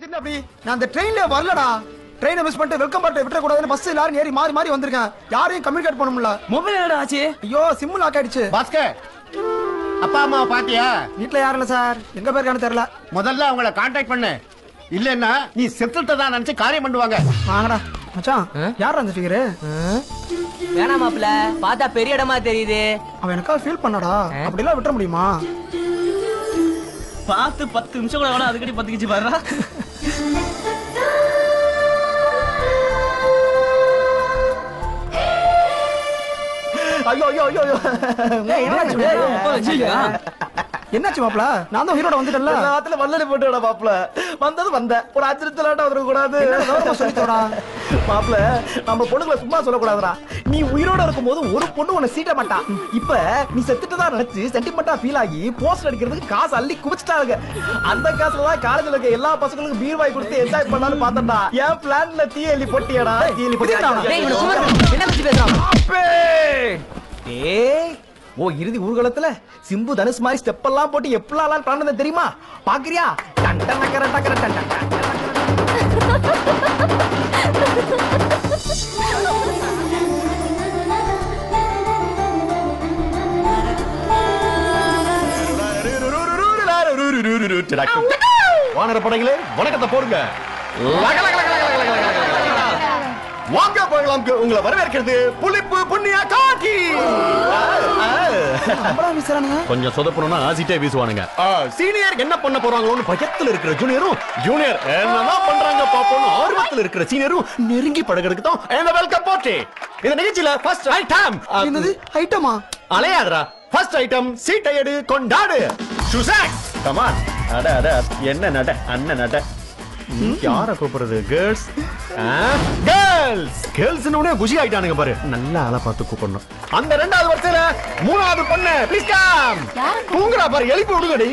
தின்ன அப்படி நான் அந்த ட்ரெயின்ல வரலடா. ட்ரெயினை மிஸ் பண்ணிட்டு வெல்கம் பார்ட்டி விட்டுற கூடாதுன்னு பஸ் எல்லாரும் ஏறி மாறி மாறி வந்திருக்கேன். யாரையும் கம்யூனிகேட் பண்ண முடியல. மொபைல் என்னடா ஆச்சு? ஐயோ சிம் லாக் ஆயிடுச்சு. பாஸ்கர் அப்பா அம்மா பாத்தியா? வீட்ல யாரும் இல்ல சார். எங்க போயிருக்கான்னு தெரியல. முதல்ல அவங்கள கான்டாக்ட் பண்ணு. இல்லன்னா நீ செத்துட்டதான் நினைச்சு காரியம் பண்ணுவாங்க. வாங்கடா மச்சான். யார் அந்த ஃபிகர்? வேணாம் மாப்ள, பார்த்தா பெரிய இடமா தெரியுது. அவன் எனக்கா ஃபீல் பண்ணடா. அப்படிலாம் விட்டுற முடியுமா? பார்த்து 10 நிமிஷம் கூட வேணா அதுக்கடி பத்திக்கிச்சு பாருடா. ஐயோ ஐயோ ஐயோ என்னாச்சு மாப்ள? நான் தான் ஹீரோட வந்துட்டேன்ல. எல்லாத்துல வல்லடி போட்டுடா மாப்ள. வந்தது வந்த ஒரு அச்சரித்தலாட்ட வந்துட கூடாது. சொல்லிட்டோடா மாப்ள, நம்ம பொண்ணுங்களை சும்மா சொல்லக்கூடாதுடா. நீ உயிரோட இருக்கும்போது ஒரு பொண்ணு உன்னை சீட்ட மாட்டான். இப்ப நீ செத்துட்டதா நினைச்சு சென்டிமெண்டா ஃபீல் ஆகி போஸ்டர் அடிக்கிறதுக்கு காசு அள்ளி குவிச்சிட்டாங்க. அந்த காசுல தான் காலேஜ்ல இருக்க எல்லா பசங்களுக்கும் பீர் வாங்கி கொடுத்து என்ஜாய் பண்ணலாம்னு பார்த்தா என் பிளான்ல தீ எள்ளி போட்டியடா. தீ எள்ளி போட்டியடா. என்ன பத்தி பேசுறான்? ஓ இறுதி ஊர்வலத்துல சிம்பு தனுஷ் மாதிரி ஸ்டெப் எல்லாம் போட்டு எப்பலாம் பிளான் பண்ண தெரியுமா? பாக்குறியா? வானர படைகளே வணக்கத்தை போடுங்க. வாங்க போகலாம். உங்களை வரவேற்கிறது புலிப்பு புண்ணிய காட்டி. கொஞ்சம் சொதப்பணும்னா ஆசிட்டே வீசுவானுங்க. சீனியர் என்ன பண்ண போறாங்களோன்னு பயத்துல இருக்கிற ஜூனியரும் ஜூனியர் என்னதான் பண்றாங்க பாப்போம்னு ஆர்வத்துல இருக்கிற சீனியரும் நெருங்கி பழகிறதுக்கு தான் இந்த வெல்கம் பார்ட்டி. இந்த நிகழ்ச்சியில ஃபர்ஸ்ட் ஐட்டம். என்னது ஐட்டமா? அலையாதரா. ஃபர்ஸ்ட் ஐட்டம் சீட்டை எடு கொண்டாடு. சுசாக் கம் ஆன். அட அட என்ன நட அண்ணன் நட. யார கூப்பிடுறது? கேர்ள்ஸ் கேர்ள்ஸ் கேர்ள்ஸ்னு குஷி ஆயிட்டானுங்க பாரு. நல்ல ஆளா பார்த்து கூப்பிடணும். அந்த ரெண்டாவது வரிசையில மூணாவது பொண்ணு ப்ளீஸ் கம். தூங்குறா பாரு, எழுப்பி விடுங்கடி.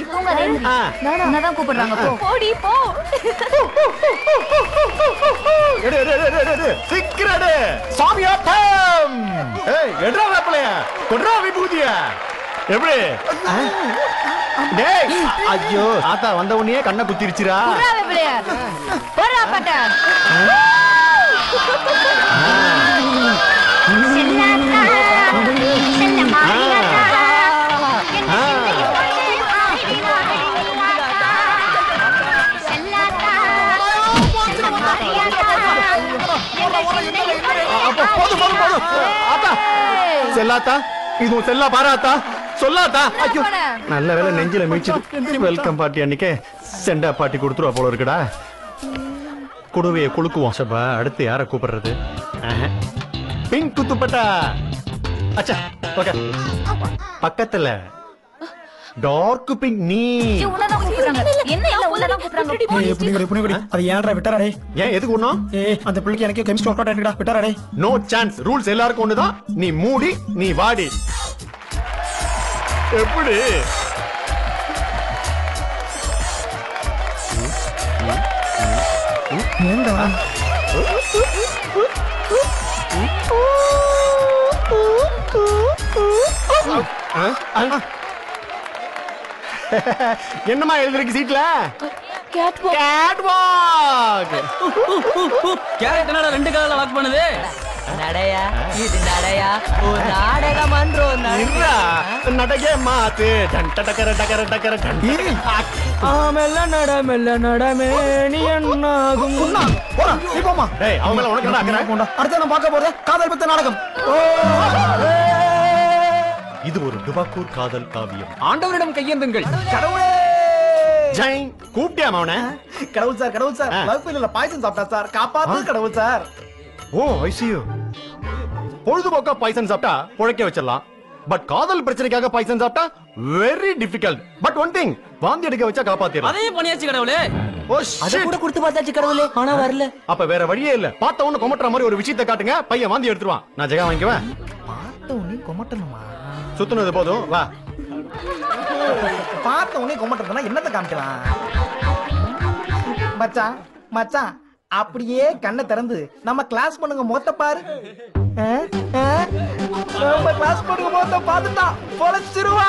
நான் கூப்பிடுறாங்க. போடி போ. எடு எடு எடு எடு சீக்கிரடு. சாமியாட்டம். ஏய் எட்ரா வேப்பலையா கொட்ரா விபூதிய. எப்படி? டேய் ஐயோ ஆத்தா வந்த உடனே கண்ணை குத்திருச்சுடா. புறாவே பிள்ளையா. போடா பாட்டா. செல்லாதா. செல்ல மாறியாதா. செல்லாதா. போதும் போதும் போதும். ஆத்தா செல்லாத்தா இது செல்லா பாராத்தா சொல்லாத்தா. ஐயோ நல்ல வேலை நெஞ்சில மீச்சிட்டு. வெல்கம் பார்ட்டி அன்னைக்கே செண்டா பார்ட்டி கொடுத்துருவா போல இருக்குடா. குடுவையை குலுக்குவோம். சபா அடுத்து யார கூப்பிடுறது? பிங்க் குத்துப்பட்டா. அச்சா ஓகே. பக்கத்துல டார்க் பிங்க். நீ உன்னதான் கூப்பிடுறாங்க. என்ன இல்ல உன்னதான் கூப்பிடுறாங்க. அது ஏன்டா விட்டறடே? ஏன் எதுக்கு ஒண்ணும்? அந்த பிள்ளைக்கு எனக்கு கெமிஸ்ட்ரி ஒர்க் அவுட் ஆயிடுடா. விட்டறடே. No chance. ரூல்ஸ் எல்லாருக்கும் ஒண்ணுதான். நீ மூடி நீ வாடி. எப்படி? ஏண்டா என்னமா எழுதிருக்கு சீட்ல? கேட்வாக். கேட்வாக். கேரட் என்னடா ரெண்டு கால்ல லாக் பண்ணுது? நடையா இது நடையா? ஓ நாடகம் அன்றோ நின்றா நடகே மாத்து டண்டட டகர டகர டகர மெல்ல நடமே நீ என்னாகும். போடா நீ போமா. டேய் அவங்க மேல உனக்கு என்ன அக்கறை? அடுத்து நான் பார்க்க போறது காதல் பத்த நாடகம். இது ஒரு டுபாக்கூர் காதல் காவியம். ஆண்டவரிடம் கையேந்துங்கள். கடவுளே ஜெய் கூப்பிட்டியா அவனை? கடவுள் சார் கடவுள் சார். வகுப்பில பாய்சன் சாப்பிட்டா சார். காப்பாத்து கடவுள் சார். ஓ ஐசியூ. பொழுதுபோக்கா பாய்சன் சாப்பிட்டா புழைக்க வச்சிடலாம். பட் காதல் பிரச்சனைக்காக பாய்சன் சாப்பிட்டா very difficult. But one thing வாந்தி எடுக்க வச்சா காப்பாத்திடலாம். அதே பண்ணியாச்சு கடவுளே. ஓ அத கூட கொடுத்து பார்த்தாச்சு கடவுளே, ஆனா வரல. அப்ப வேற வழியே இல்ல. பார்த்த உடனே கொமட்டற மாதிரி ஒரு விஷயத்தை காட்டுங்க. பையன் வாந்தி எடுத்துருவான். நான் ஜெகா வாங்கிக்குவேன். பார்த்த உடனே கொமட்டணுமா? சுத்துனது போதும் வா. பார்த்த உடனே கொமட்டறதுனா என்னத்தை காமிக்கலாம்? மச்சான் மச்சான் அப்படியே கண்ணை திறந்து நம்ம கிளாஸ் பண்ணுங்க முகத்தை பாரு. நம்ம கிளாஸ் பண்ணுங்க முகத்தை பார்த்துட்டா பொழைச்சிருவா.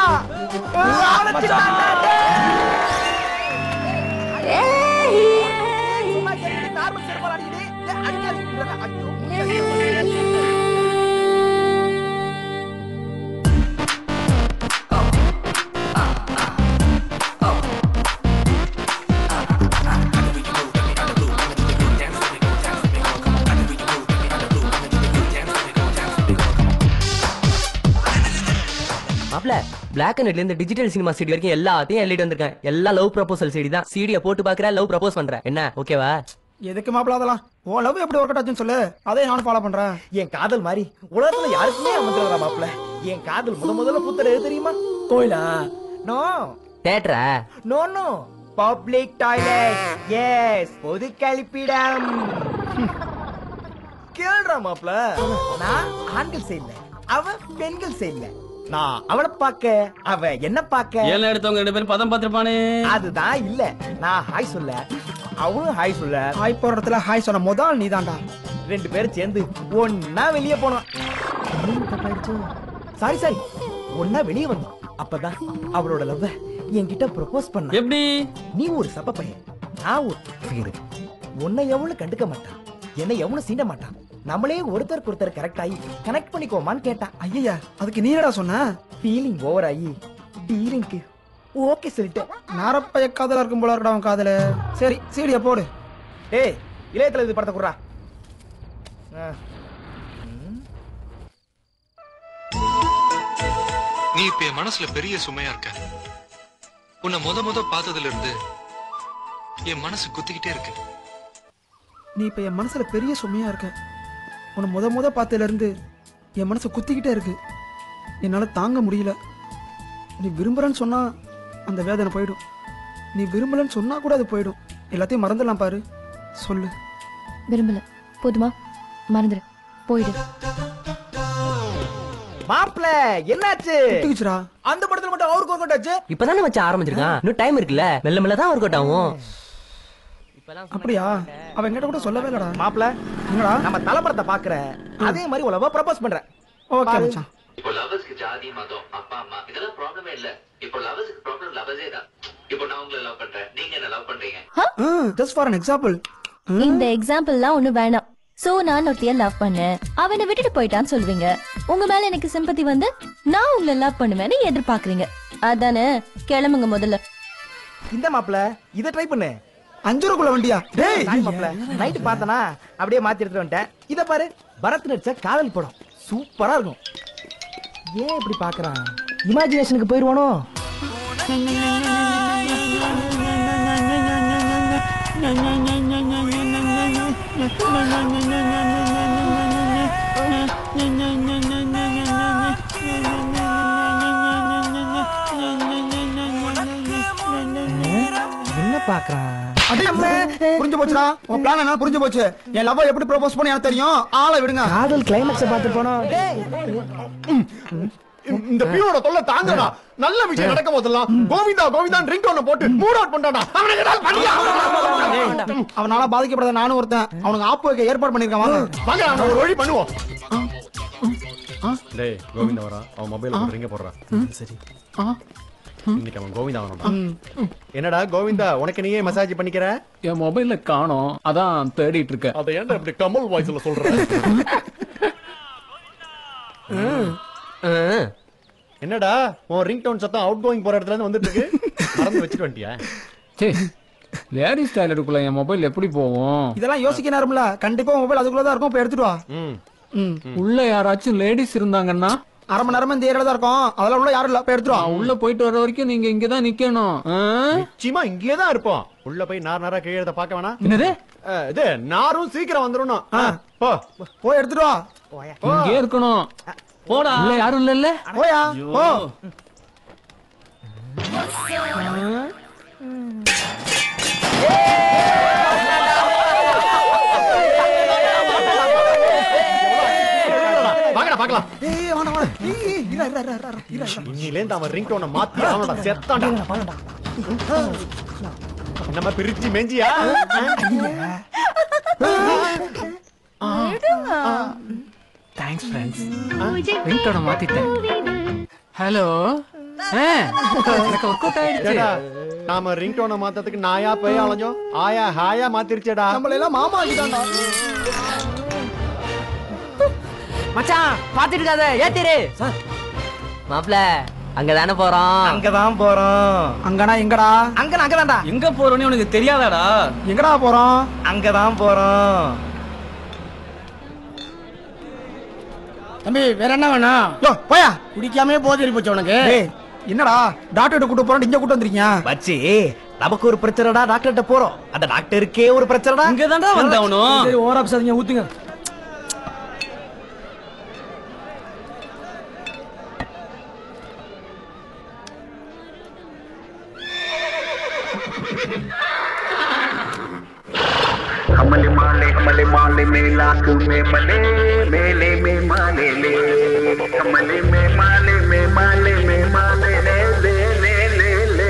மாப்ள பிளாக் அண்ட் ஒயிட்ல இருந்து டிஜிட்டல் சினிமா சிடி வரைக்கும் எல்லாத்தையும் எழுதிட்டு வந்திருக்கேன். எல்லாம் லவ் ப்ரப்போசல் சிடி தான். சிடியை போட்டு பாக்குற லவ் ப்ரப்போஸ் பண்றேன். என்ன ஓகேவா? எதுக்கு மாப்பிள அதெல்லாம்? உன் லவ் எப்படி ஒர்க் அவுட் ஆச்சுன்னு சொல்லு, அதே நானும் ஃபாலோ பண்றேன். என் காதல் மாதிரி உலகத்துல யாருக்குமே அமைஞ்சிடறா மாப்பிள்ள. என் காதல் முதல்ல பூத்தது எது தெரியுமா? கோயிலா? நோ தேட்டரா? No no, public toilet. Yes, பொது கழிப்பிடம். கேளுடா மாப்பிள்ள, நான் ஆண்கள் சைடுல, அவ பெண்கள் சைடுல. நான் அவளை பாக்க, அவ என்ன பாக்க. ஏல எடுத்தவங்க 2 பேரும் பதம் பார்த்திருப்பானே. அதுதான் இல்ல, நான் ஹாய் சொல்ல, அவளும் ஹாய் சொல்ல. ஹாய் போற இடத்துல ஹாய் சொன்ன முதல் நீதான்டா. 2 பேரும் சேர்ந்து ஒன்னா வெளியே போனோம். சாரி சாரி, ஒன்னா வெளியே வந்தோம். அப்பதான் அவளோட லவ் என்கிட்ட ப்ரொபோஸ் பண்ண. எப்படி? நீ ஒரு சப்ப பையன், நான் ஒரு ஃபீரு. உன்னை எவ்வளவு கண்டுக்க மாட்டான், என்னை எவ்வளவு சீண்ட மாட்டான். நம்மளே ஒருத்தருக்கு ஒருத்தர் கரெக்ட் ஆகி கனெக்ட் பண்ணிக்கோமான்னு கேட்டான். ஐயா அதுக்கு நீ என்னடா சொன்ன? ஃபீலிங் ஓவர் ஆகி டீலிங்க்கு ஓகே சொல்லிட்டேன். நாரப்பைய காதலா இருக்கும் போல இருக்கடா அவன் காதல. சரி சீடிய போடு. ஏய், இளையத்துல இது படத்தை குடுறா. நீ இப்ப என் மனசுல பெரிய சுமையா இருக்க. உன்னை முத பார்த்ததுல இருந்து என் மனசு குத்திக்கிட்டே இருக்கு. நீ இப்ப என் மனசுல பெரிய சுமையா இருக்க. உன்னை முத பார்த்ததுல இருந்து என் மனசு குத்திக்கிட்டே இருக்கு. என்னால தாங்க முடியல. நீ விரும்புறன்னு சொன்னா அந்த வேதனை போயிடும். நீ விரும்பலன்னு சொன்னா கூட அது போயிடும். எல்லாத்தையும் மறந்துடலாம் பாரு. சொல்லு. விரும்பல, போதுமா? மறந்துரு, போயிடு. மாப்ள என்னாச்சு? குத்திக்கிச்சுடா. அந்த படத்துல மட்டும் அவருக்கு ஒர்க் அவுட் ஆச்சு. இப்பதானே வச்சு ஆரம்பிச்சிருக்கான். இன்னும் டைம் இருக்குல்ல, மெல்ல மெல்ல தான் ஒர்க் அவுட் ஆகும். அப்படியா? அவன் என்கிட்ட கூட சொல்லவே இல்லடா. மாப்ள, என்னடா? நம்ம தலைப்படத்தை பாக்குற அதே மாதிரி உலக ப்ரப்போஸ் பண்ற. ஓகே மச்சான். இப்போ லவர்ஸ்க்கு ஜாதி மதம் அப்பா அம்மா இதெல்லாம் ப்ராப்ளமே இல்ல. இப்போ லவர்ஸ்க்கு ப்ராப்ளம் லவர்ஸே தான். இப்போ நான் உங்களை லவ் பண்றேன், நீங்க என்ன லவ் பண்றீங்க. Just for an example. இந்த எக்ஸாம்பிள்லாம் ஒண்ணு வேணாம். சோ நான் ஒருத்தைய லவ் பண்ணேன், அவனை விட்டுட்டு போயிட்டான்னு சொல்லுவீங்க. உங்க மேல எனக்கு சிம்பத்தி வந்து நான் உங்களை லவ் பண்ணுவேன்னு எதிர்பார்க்கறீங்க. அதானே? கிளம்புங்க முதல்ல. இந்த மாப்ள இத ட்ரை பண்ணு. 5 ரூபாய்க்குள்ள வண்டியா? டேய் மாப்ள, நைட் பார்த்தனா அப்படியே மாத்தி எடுத்து வந்துட்டேன். இத பாரு, பரத் நடிச்ச காதல் படம் சூப்பரா இருக்கும். ஏன் இப்படி பாக்குறான்? இமேஜினேஷனுக்கு போயிருவானோ? என்ன பாக்குறான்? புரிஞ்சு போச்சுடா. உன் பிளான் என்ன புரிஞ்சு போச்சு. என் லவ் எப்படி ப்ரோபோஸ் பண்ணி எனக்கு தெரியும். ஆளை விடுங்க. காதல் கிளைமாக்ஸ் பார்த்து போனோம். இந்த பியோட தொல்லை தாங்கடா. நல்ல விஷயம் நடக்கும் போதெல்லாம் கோவிந்தா கோவிந்தான் ரிங் டோன் போட்டு மூட் அவுட் பண்றாடா. அவனுக்கு ஏதாவது பண்ணியா? அவனால பாதிக்கப்படாத நானும் ஒருத்தன். அவனுக்கு ஆப்பு வைக்க ஏற்பாடு பண்ணிருக்கான். வாங்க அவன ஒரு வழி பண்ணுவோம். டேய் கோவிந்தா வரா. அவன் மொபைல்ல ரிங்க போடுறான். சரி. இன்னைக்கு அவன் கோவிந்தா வரணும். என்னடா கோவிந்தா, உனக்கு நீயே மசாஜ் பண்ணிக்கிற? என் மொபைல்ல காணோம், அதான் தேடிட்டு இருக்கேன். அத ஏன்டா இப்படி கமல் வாய்ஸ்ல சொல்ற? என்னடா உன் ரிங் டோன் சத்தம் அவுட் கோயிங் போற இடத்துல இருந்து வந்துட்டு இருக்கு. மறந்து வச்சிட்டு வந்துட்டியா? லேடிஸ் டாய்லெட்டுக்குள்ள என் மொபைல் எப்படி போகும்? இதெல்லாம் யோசிக்க நேரம்ல. கண்டிப்பா மொபைல் அதுக்குள்ளதான் இருக்கும். போய் எடுத்துட்டு வா. உள்ள யாராச்சும் லேடிஸ் இருந்தாங்கன்னா? அரை மணி நேரமா இந்த ஏரியால தான் இருக்கும். அதெல்லாம் உள்ள யாரும் இல்ல. போய் எடுத்துட்டு வா. உள்ள போயிட்டு வர வரைக்கும் நீங்க இங்கதான் நிக்கணும். நிச்சயமா இங்கேயே தான் இருப்போம். உள்ள போய் நாரா கீழே பார்க்க வேணாம். என்னது? இது நாரும் சீக்கிரம் வந்துடணும். போ போய் எடுத்துட்டு வா. இங்கே இருக்கணும். போடா. உள்ள யாரும் இல்ல. போயா போ. வாங்கடா பார்க்கலாம். ஏய் வாடா வாடா. ஏய் இரு. இன்னில இருந்து அவன் ரிங் டோனை மாத்தி அவனோட செத்தான்டா. நம்ம பிரிச்சி மேஞ்சியா? Thanks friends. ரிங் டோனை மாத்திட்டேன். ஹலோ. எனக்கு ஒர்க் அவுட் ஆயிடுச்சு. நாம ரிங் டோனை மாத்ததுக்கு நாயா போய் அலைஞ்சோம். ஆயா ஹாயா மாத்திருச்சேடா. நம்மள எல்லாம் மாமா ஆகிட்டான்டா. மச்சான் பாத்துட்டு இருக்காத ஏத்திரு மாப்ள அங்கதானே போறோம். அங்கதான் போறோம். அங்கனா எங்கடா? அங்கதான்டா. எங்க போறோம்னு உனக்கு தெரியாதாடா? எங்கடா போறோம்? அங்கதான் போறோம். தம்பி வேற என்ன வேணும்? யோ போயா. குடிக்காமே போதேறி போச்சு உனக்கு. என்னடா டாக்டர்கிட்ட கூட்டு போறோம் இங்க கூட்டு வந்திருக்கீங்க? வச்சி நமக்கு ஒரு பிரச்சனைடா, டாக்டர்கிட்ட போறோம். அந்த டாக்டருக்கே ஒரு பிரச்சனைடா. இங்க தான்டா வந்தவனும். சரி ஓரா பேசாதீங்க, ஊத்துங்க. हमले माले में लाख में मले मेले में माले ले हमले में माले में माले ले ले ले ले ले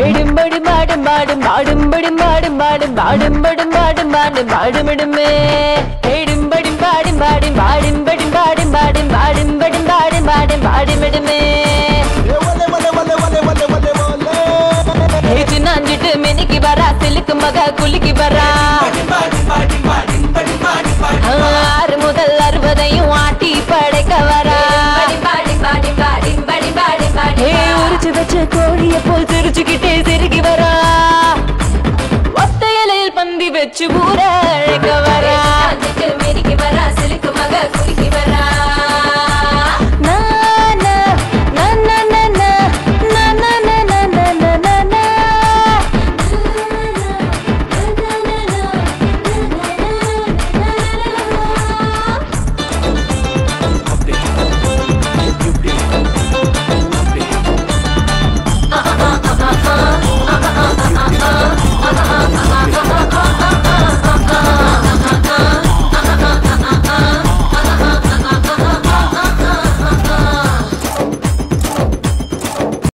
ஏடும் படும் பாடும் பாடும் பாடும் படும் பாடும் பாடும் பாடும் படும் பாடும் பாடும் பாடும் படுமே ஏடும் படும் பாடும் பாடும் பாடும் படும் பாடும் பாடும் பாடும் படும் பாடும் பாடும் பாடும் படுமே நாஞ்சிட்டு மெனிக்கு வரா சிலுக்கு மக குலுக்கி வரா 6 முதல் 60 ஆட்டி படைக்க வரா உரிச்சு வச்ச கோழிய போல் சிரிச்சுக்கிட்டே சிறுகி வரா ஒத்த இலையில் பந்தி வச்சு ஊர அழைக்க வரா